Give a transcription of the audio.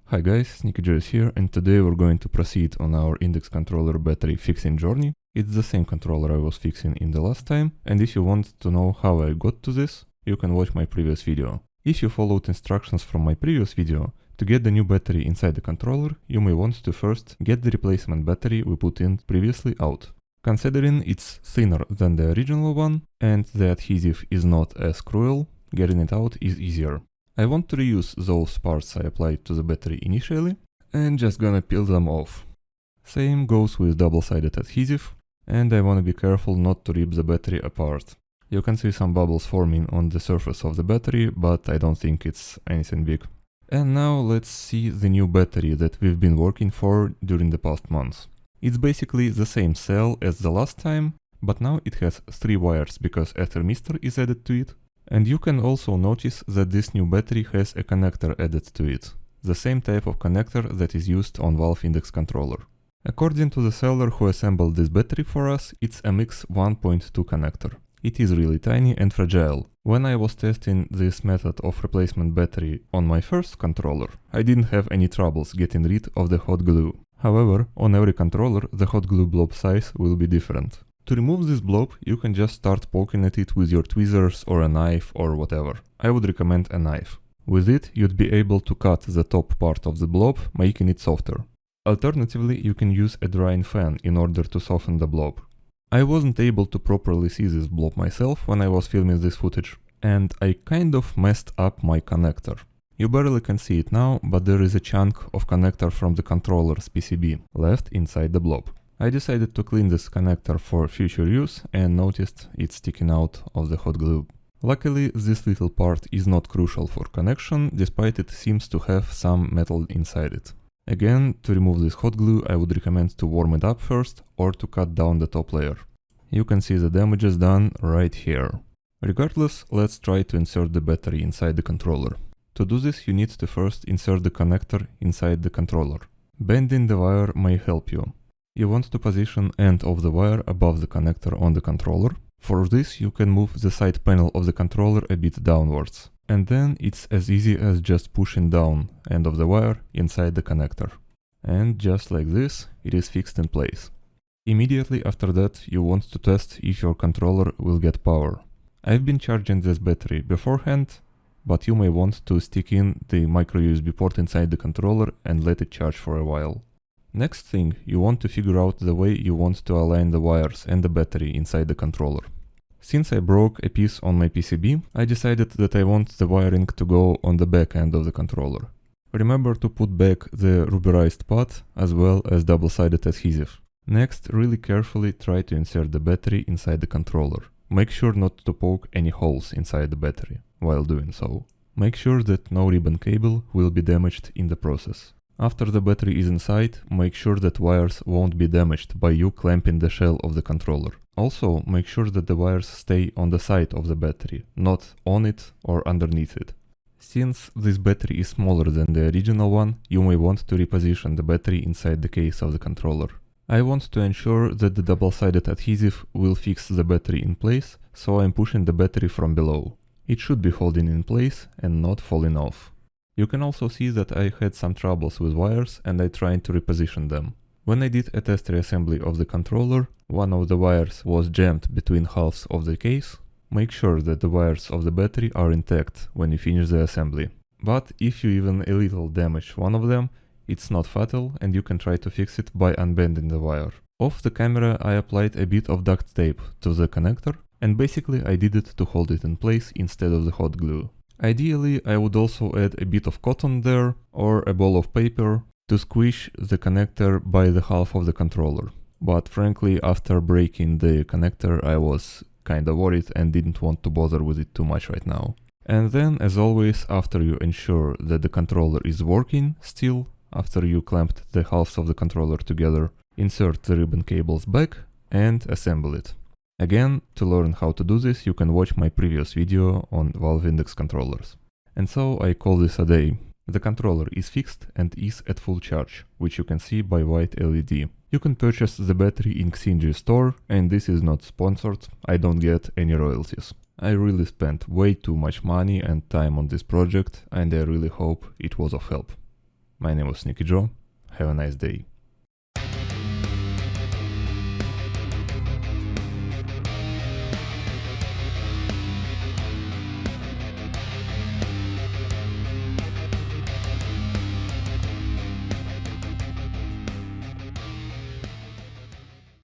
Hi guys, XINJ is here, and today we're going to proceed on our index controller battery fixing journey. It's the same controller I was fixing in the last time, and if you want to know how I got to this, you can watch my previous video. If you followed instructions from my previous video, to get the new battery inside the controller, you may want to first get the replacement battery we put in previously out. Considering it's thinner than the original one, and the adhesive is not as cruel, getting it out is easier. I want to reuse those parts I applied to the battery initially, and just gonna peel them off. Same goes with double-sided adhesive, and I wanna be careful not to rip the battery apart. You can see some bubbles forming on the surface of the battery, but I don't think it's anything big. And now let's see the new battery that we've been working for during the past months. It's basically the same cell as the last time, but now it has 3 wires because a thermistor is added to it. And you can also notice that this new battery has a connector added to it, the same type of connector that is used on Valve Index controller. According to the seller who assembled this battery for us, it's a mix 1.2 connector. It is really tiny and fragile. When I was testing this method of replacement battery on my first controller, I didn't have any troubles getting rid of the hot glue. However, on every controller, the hot glue blob size will be different. To remove this blob, you can just start poking at it with your tweezers or a knife or whatever. I would recommend a knife. With it, you'd be able to cut the top part of the blob, making it softer. Alternatively, you can use a drying fan in order to soften the blob. I wasn't able to properly see this blob myself when I was filming this footage, and I kind of messed up my connector. You barely can see it now, but there is a chunk of connector from the controller's PCB left inside the blob. I decided to clean this connector for future use and noticed it sticking out of the hot glue. Luckily, this little part is not crucial for connection, despite it seems to have some metal inside it. Again, to remove this hot glue, I would recommend to warm it up first or to cut down the top layer. You can see the damages done right here. Regardless, let's try to insert the battery inside the controller. To do this, you need to first insert the connector inside the controller. Bending the wire may help you. You want to position end of the wire above the connector on the controller. For this, you can move the side panel of the controller a bit downwards. And then it's as easy as just pushing down end of the wire inside the connector. And just like this, it is fixed in place. Immediately after that, you want to test if your controller will get power. I've been charging this battery beforehand, but you may want to stick in the micro USB port inside the controller and let it charge for a while. Next thing, you want to figure out the way you want to align the wires and the battery inside the controller. Since I broke a piece on my PCB, I decided that I want the wiring to go on the back end of the controller. Remember to put back the rubberized pad as well as double-sided adhesive. Next, really carefully try to insert the battery inside the controller. Make sure not to poke any holes inside the battery while doing so. Make sure that no ribbon cable will be damaged in the process. After the battery is inside, make sure that wires won't be damaged by you clamping the shell of the controller. Also, make sure that the wires stay on the side of the battery, not on it or underneath it. Since this battery is smaller than the original one, you may want to reposition the battery inside the case of the controller. I want to ensure that the double-sided adhesive will fix the battery in place, so I'm pushing the battery from below. It should be holding in place and not falling off. You can also see that I had some troubles with wires and I tried to reposition them. When I did a test reassembly of the controller, one of the wires was jammed between halves of the case. Make sure that the wires of the battery are intact when you finish the assembly. But if you even a little damage one of them, it's not fatal and you can try to fix it by unbending the wire. Off the camera, I applied a bit of duct tape to the connector and basically I did it to hold it in place instead of the hot glue. Ideally, I would also add a bit of cotton there or a ball of paper to squish the connector by the half of the controller. But frankly, after breaking the connector, I was kinda worried and didn't want to bother with it too much right now. And then, as always, after you ensure that the controller is working still, after you clamped the halves of the controller together, insert the ribbon cables back and assemble it. Again, to learn how to do this, you can watch my previous video on Valve Index controllers. And so I call this a day. The controller is fixed and is at full charge, which you can see by white LED. You can purchase the battery in XINJ store, and this is not sponsored, I don't get any royalties. I really spent way too much money and time on this project, and I really hope it was of help. My name was Sneaky Joe. Have a nice day.